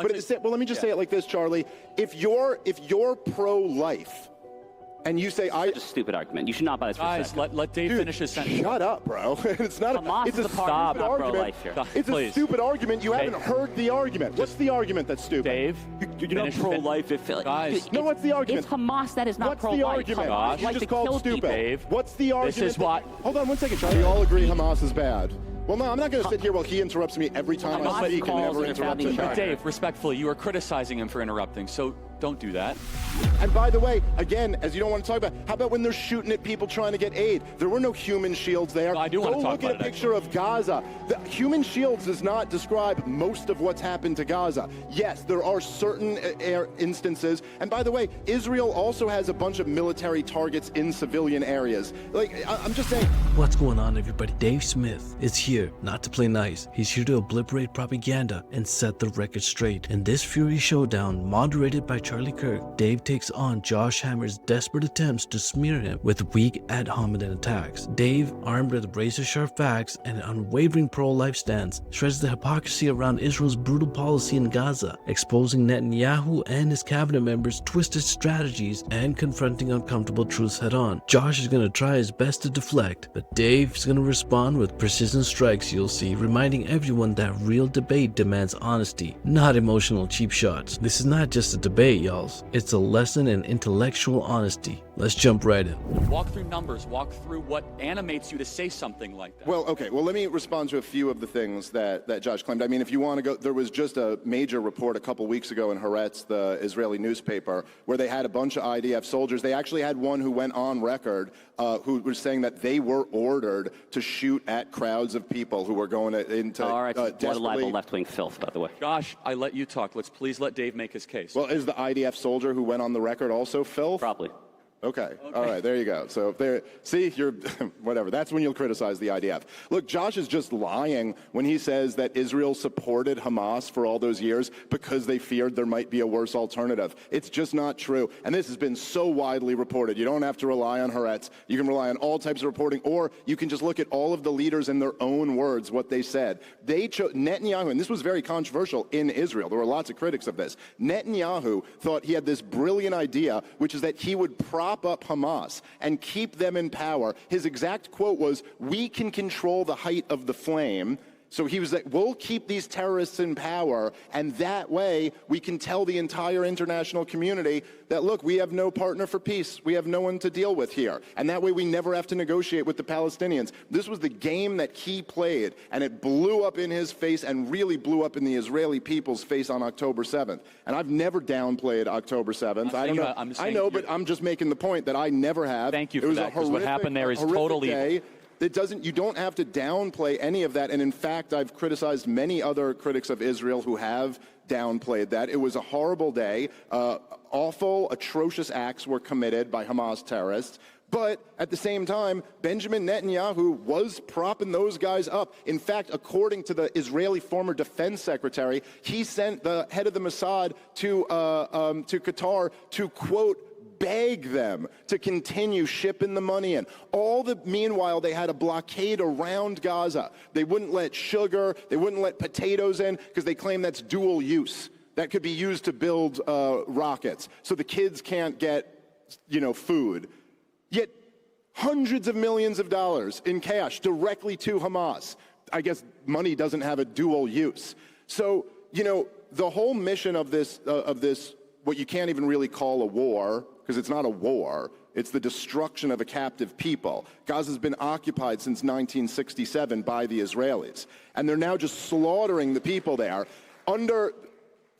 But at the same, well, let me just say it like this, Charlie. If you're pro-life, and you say It's a stupid argument. You should not buy this for a Guys, second. let Dave finish his sentence. Shut up, bro. It's not Hamas it's is a a part stupid not argument. pro-life here. It's a stupid argument. You haven't heard the argument. What's the argument that's stupid? Dave, You're not pro-life if guys. No, what's the argument? It's Hamas that is not What's pro-life. the argument? Josh. You Like just to called kill stupid. people. Dave, What's the argument? this is what... Hold on one second, Charlie. We all agree Hamas is bad. Well, no, I'm not going to sit here while he interrupts me every time Hamas I speak and calls never and interrupt founding him. But Dave, respectfully, you are criticizing him for interrupting, so don't do that. And by the way, again, as you don't want to talk about, how about when they're shooting at people trying to get aid? There were no human shields there. No, I do want to talk Go look about at a picture of Gaza. The human shields does not describe most of what's happened to Gaza. Yes, there are certain instances. And by the way, Israel also has a bunch of military targets in civilian areas. Like, I'm just saying. What's going on, everybody? Dave Smith is here not to play nice. He's here to obliterate propaganda and set the record straight. In this Fury showdown, moderated by Charlie Kirk, Dave takes on Josh Hammer's desperate attempts to smear him with weak ad hominem attacks. Dave, armed with razor-sharp facts and an unwavering pro-life stance, shreds the hypocrisy around Israel's brutal policy in Gaza, exposing Netanyahu and his cabinet members' twisted strategies and confronting uncomfortable truths head-on. Josh is going to try his best to deflect, but Dave's going to respond with precision strikes, you'll see, reminding everyone that real debate demands honesty, not emotional cheap shots. This is not just a debate, y'all. It's a lesson in intellectual honesty. Let's jump right in. Walk through numbers. Walk through what animates you to say something like that. Well, okay. Well, let me respond to a few of the things that Josh claimed. I mean, if you want to go, there was just a major report a couple weeks ago in Haaretz, the Israeli newspaper, where they had a bunch of IDF soldiers. They actually had one who went on record who was saying that they were ordered to shoot at crowds of people who were going into All right, what a desperately... libel left-wing filth, by the way. Josh, I let you talk. Let's please let Dave make his case. Well, is the IDF soldier who went on the record also filth? Probably. Okay. All right. There you go. So there, see, you're whatever. That's when you'll criticize the IDF. Look, Josh is just lying when he says that Israel supported Hamas for all those years because they feared there might be a worse alternative. It's just not true. And this has been so widely reported. You don't have to rely on Haaretz. You can rely on all types of reporting, or you can just look at all of the leaders in their own words, what they said. They chose Netanyahu, and this was very controversial in Israel. There were lots of critics of this. Netanyahu thought he had this brilliant idea, which is that he would prop up Hamas and keep them in power. His exact quote was, "We can control the height of the flame." So he was like, we'll keep these terrorists in power, and that way we can tell the entire international community that, look, we have no partner for peace. We have no one to deal with here. And that way we never have to negotiate with the Palestinians. This was the game that he played, and it blew up in his face and really blew up in the Israeli people's face on October 7th. And I've never downplayed October 7th. I don't know. I know, but I'm just making the point that I never have. Thank you for that, because what happened there is totally evil. You don't have to downplay any of that. And in fact, I've criticized many other critics of Israel who have downplayed that. It was a horrible day. Awful, atrocious acts were committed by Hamas terrorists. But at the same time, Benjamin Netanyahu was propping those guys up. In fact, according to the Israeli former defense secretary, he sent the head of the Mossad to Qatar to, quote, beg them to continue shipping the money in. Meanwhile, they had a blockade around Gaza. They wouldn't let sugar, they wouldn't let potatoes in because they claim that's dual use. That could be used to build rockets. So the kids can't get, food. Yet hundreds of millions of dollars in cash directly to Hamas. I guess money doesn't have a dual use. So, the whole mission of this, what you can't even really call a war, because it's not a war, it's the destruction of a captive people. Gaza's been occupied since 1967 by the Israelis, and they're now just slaughtering the people there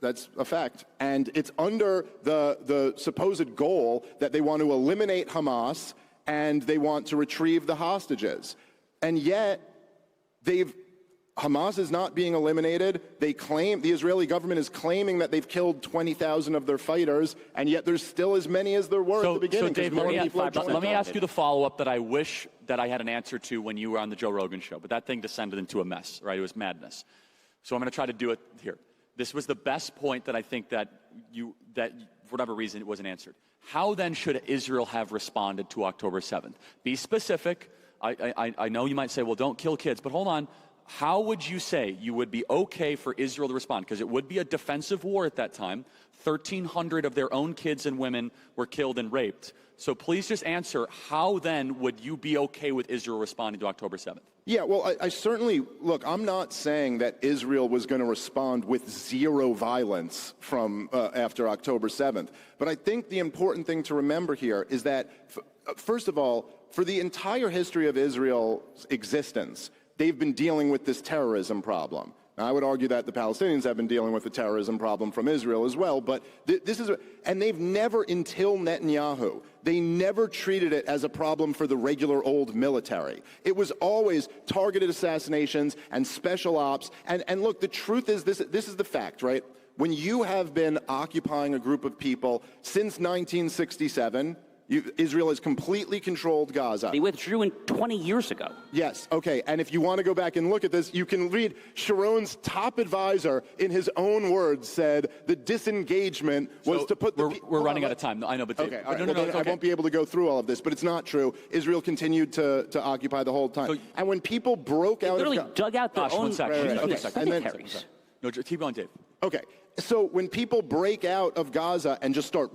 that's a fact, and it's under the supposed goal that they want to eliminate Hamas and they want to retrieve the hostages. And yet, Hamas is not being eliminated. The Israeli government is claiming that they've killed 20,000 of their fighters, and yet there's still as many as there were at the beginning. So Dave, let me ask you the follow-up that I wish that I had an answer to when you were on the Joe Rogan show, but that thing descended into a mess, right? It was madness. So I'm going to try to do it here. This was the best point that I think that for whatever reason it wasn't answered. How then should Israel have responded to October 7th? Be specific. I know you might say, well, don't kill kids, but hold on. how would you say you would be okay for Israel to respond? Because it would be a defensive war at that time. 1,300 of their own kids and women were killed and raped. So please just answer, how then would you be okay with Israel responding to October 7th? Yeah, well, I certainly, look, I'm not saying that Israel was going to respond with zero violence from after October 7th. But I think the important thing to remember here is that, first of all, for the entire history of Israel's existence, they've been dealing with this terrorism problem. Now, I would argue that the Palestinians have been dealing with the terrorism problem from Israel as well, but this is, and they've never, until Netanyahu, they never treated it as a problem for the regular old military. It was always targeted assassinations and special ops, and look, the truth is, this is the fact, right? When you have been occupying a group of people since 1967, Israel has completely controlled Gaza. They withdrew 20 years ago. Yes, okay, and if you want to go back and look at this, you can read Sharon's top advisor, in his own words, said the disengagement was to put the... We're running out of time. I know, but... Okay, all right, I won't be able to go through all of this, but it's not true. Israel continued to occupy the whole time. So, and when people broke out... They literally dug out their own... One second. Okay. No, keep going, Dave. Okay. So when people break out of Gaza and just start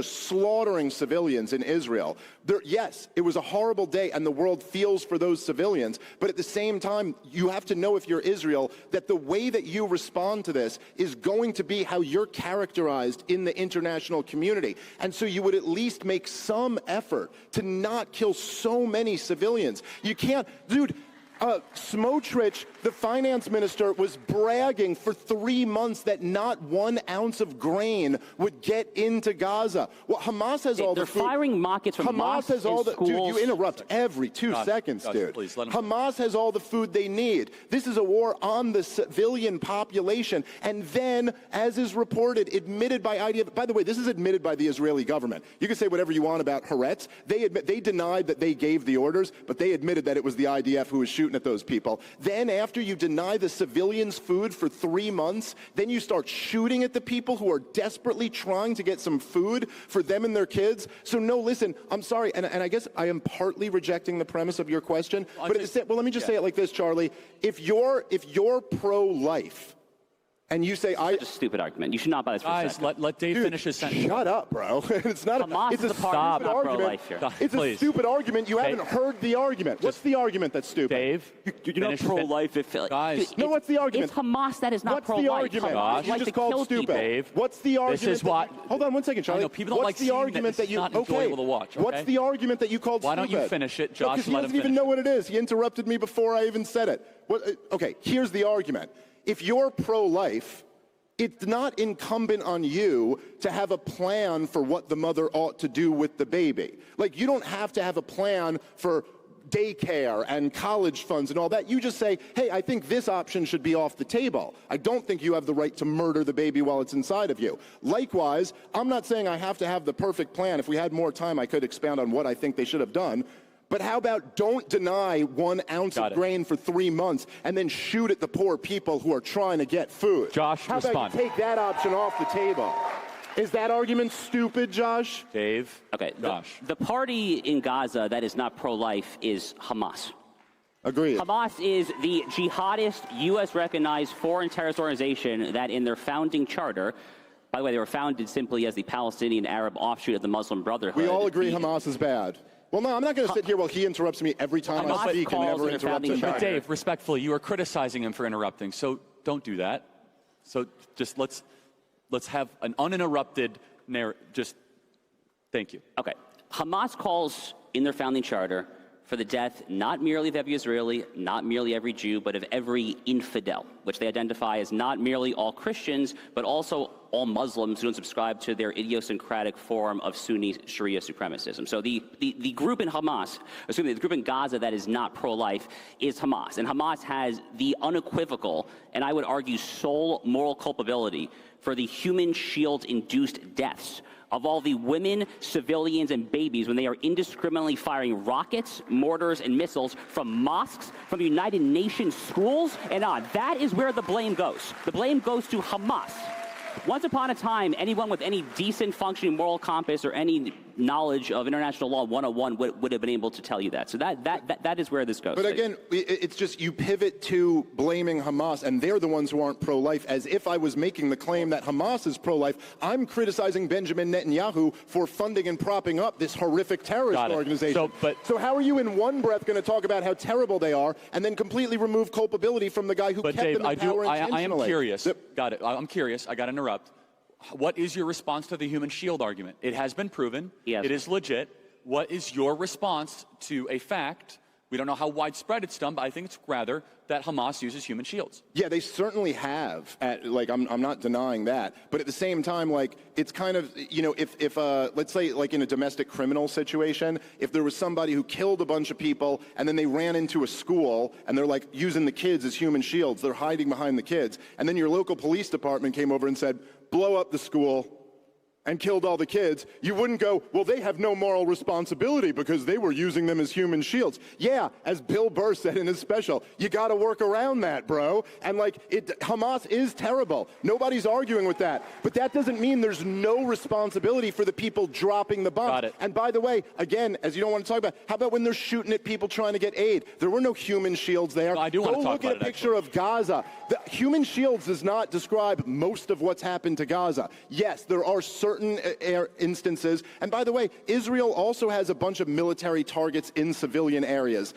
slaughtering civilians in Israel, yes, it was a horrible day and the world feels for those civilians. But at the same time, you have to know, if you're Israel, that the way that you respond to this is going to be how you're characterized in the international community. And so you would at least make some effort to not kill so many civilians. You can't, dude. Smotrich, the finance minister, was bragging for 3 months that not 1 ounce of grain would get into Gaza. Well, Hamas has all the food. They're firing rockets from Hamas has all the schools. Dude, you interrupt every 2 seconds, dude. Please, let him... Hamas has all the food they need. This is a war on the civilian population. And then, as is reported, admitted by IDF. By the way, this is admitted by the Israeli government. You can say whatever you want about Haaretz. They denied that they gave the orders, but they admitted that it was the IDF who was shooting at those people. Then after you deny the civilians food for 3 months, then you start shooting at the people who are desperately trying to get some food for them and their kids. So no, listen, I'm sorry, and I guess I am partly rejecting the premise of your question, but let me just say it like this, Charlie. If you're pro-life, and you say, It's a stupid argument. You should not buy this for a second. Guys, let Dave finish his sentence. Shut up, bro. It's not Hamas it's a is the party stupid argument. here. It's a stupid argument. You haven't heard the argument. What's the argument that's stupid? Dave, you're not pro-life. Guys. No, what's the argument? It's Hamas that is not pro-life. What's the argument? Hamas You like just to called kill stupid. people. Dave, what's the argument? This is what... Hold on 1 second, Charlie. I know, people don't what's like the argument that you... not enjoyable to watch, okay? What's the argument that you called stupid? Why don't you finish it, Josh? Because he doesn't even know what it is. He interrupted me before I even said it. Okay, here's the argument. If you're pro-life, it's not incumbent on you to have a plan for what the mother ought to do with the baby. Like, you don't have to have a plan for daycare and college funds and all that. You just say, hey, I think this option should be off the table. I don't think you have the right to murder the baby while it's inside of you. Likewise, I'm not saying I have to have the perfect plan. If we had more time, I could expound on what I think they should have done. But how about don't deny 1 ounce of grain for 3 months and then shoot at the poor people who are trying to get food? Josh, how about you take that option off the table? Is that argument stupid, Josh? Dave? Okay, Josh. The party in Gaza that is not pro-life is Hamas. Agreed. Hamas is the jihadist, U.S.-recognized foreign terrorist organization that in their founding charter, by the way, they were founded simply as the Palestinian Arab offshoot of the Muslim Brotherhood. We all agree Hamas is bad. Well, no, I'm not going to sit here while he interrupts me every time I speak and never interrupt him. But Dave, respectfully, you are criticizing him for interrupting, so don't do that. So just let's have an uninterrupted narrative. Just thank you. Okay. Hamas calls in their founding charter for the death not merely of every Israeli, not merely every Jew, but of every infidel, which they identify as not merely all Christians, but also all Muslims who don't subscribe to their idiosyncratic form of Sunni Sharia supremacism. So the group in Hamas, the group in Gaza that is not pro-life is Hamas. And Hamas has the unequivocal, and I would argue sole moral culpability for the human shield-induced deaths of all the women, civilians, and babies when they are indiscriminately firing rockets, mortars, and missiles from mosques, from the United Nations schools, and on. That is where the blame goes. The blame goes to Hamas. Once upon a time, anyone with any decent functioning moral compass or any knowledge of international law 101 would have been able to tell you that. So that is where this goes. But again, it's just you pivot to blaming Hamas, and they're the ones who aren't pro-life, as if I was making the claim that Hamas is pro-life. I'm criticizing Benjamin Netanyahu for funding and propping up this horrific terrorist organization. So how are you in one breath going to talk about how terrible they are and then completely remove culpability from the guy who kept Dave, them in power intentionally? I am curious. Got it. I'm curious. I got to interrupt. What is your response to the human shield argument? It has been proven. Yes. It is legit. What is your response to a fact? We don't know how widespread it's done, but I think it's rather that Hamas uses human shields. Yeah, they certainly have. I'm not denying that. But at the same time, it's kind of, if let's say, in a domestic criminal situation, if there was somebody who killed a bunch of people and then they ran into a school and they're using the kids as human shields, they're hiding behind the kids, and then your local police department came over and said, blow up the school and killed all the kids, you wouldn't go, well, they have no moral responsibility because they were using them as human shields. Yeah, as Bill Burr said in his special, you got to work around that, bro. And Hamas is terrible. Nobody's arguing with that. But that doesn't mean there's no responsibility for the people dropping the bombs. Got it. And by the way, again, as you don't want to talk about, how about when they're shooting at people trying to get aid? There were no human shields there. No, I do want to talk about it. Go look at a picture of Gaza. The human shields does not describe most of what's happened to Gaza. Yes, there are certain instances, and by the way, Israel also has a bunch of military targets in civilian areas.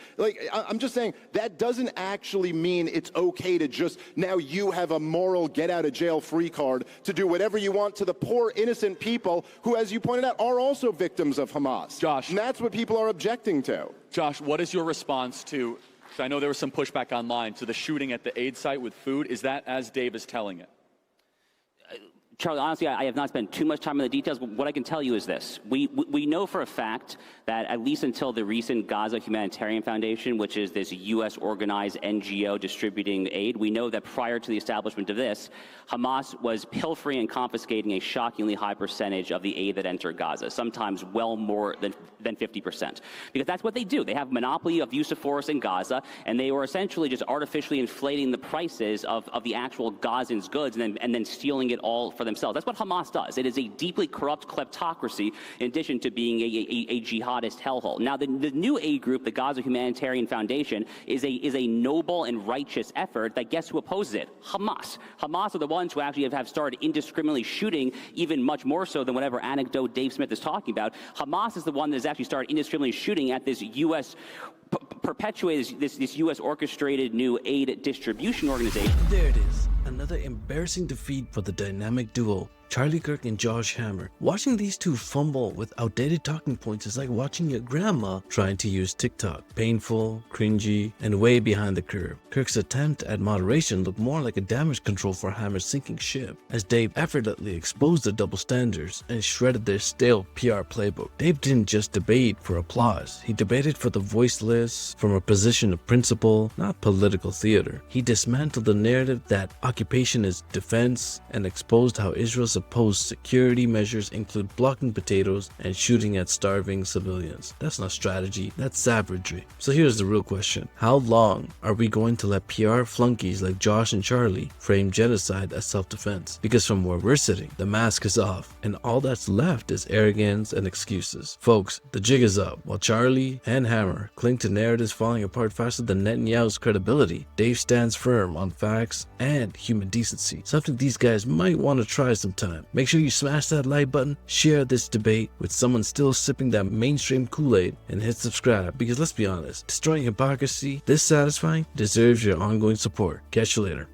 I'm just saying, that doesn't actually mean it's okay to just, now you have a moral get-out-of-jail-free card to do whatever you want to the poor, innocent people who, as you pointed out, are also victims of Hamas. Josh. And that's what people are objecting to. Josh, what is your response to, I know there was some pushback online, to the shooting at the aid site with food? Is that as Dave is telling it? Charlie, honestly, I have not spent too much time on the details, but what I can tell you is this. We know for a fact that at least until the recent Gaza Humanitarian Foundation, which is this U.S. organized NGO distributing aid, we know that prior to the establishment of this, Hamas was pilfering and confiscating a shockingly high percentage of the aid that entered Gaza, sometimes well more than 50%. Because that's what they do. They have monopoly of use of force in Gaza, and they were essentially just artificially inflating the prices of the actual Gazans' goods and then stealing it all for themselves. That's what Hamas does. It is a deeply corrupt kleptocracy in addition to being a jihadist hellhole. Now, the new aid group, the Gaza Humanitarian Foundation, is a noble and righteous effort that guess who opposes it? Hamas. Hamas are the ones who actually have started indiscriminately shooting, even much more so than whatever anecdote Dave Smith is talking about. Hamas is the one that has actually started indiscriminately shooting at this U.S. perpetuated this U.S. orchestrated new aid distribution organization. There it is. Another embarrassing defeat for the dynamic duo, Charlie Kirk and Josh Hammer. Watching these two fumble with outdated talking points is like watching your grandma trying to use TikTok. Painful, cringy, and way behind the curve. Kirk's attempt at moderation looked more like a damage control for Hammer's sinking ship, as Dave effortlessly exposed the double standards and shredded their stale PR playbook. Dave didn't just debate for applause. He debated for the voiceless, from a position of principle, not political theater. He dismantled the narrative that occupation is defense and exposed how Israel's supposed security measures include blocking potatoes and shooting at starving civilians. That's not strategy, that's savagery. So here's the real question. How long are we going to let PR flunkies like Josh and Charlie frame genocide as self-defense? Because from where we're sitting, the mask is off and all that's left is arrogance and excuses. Folks, the jig is up. While Charlie and Hammer cling to narratives falling apart faster than Netanyahu's credibility, Dave stands firm on facts and human decency, something these guys might want to try sometime. Make sure you smash that like button, share this debate with someone still sipping that mainstream Kool-Aid, and hit subscribe, because let's be honest, destroying hypocrisy this satisfying deserves your ongoing support. Catch you later.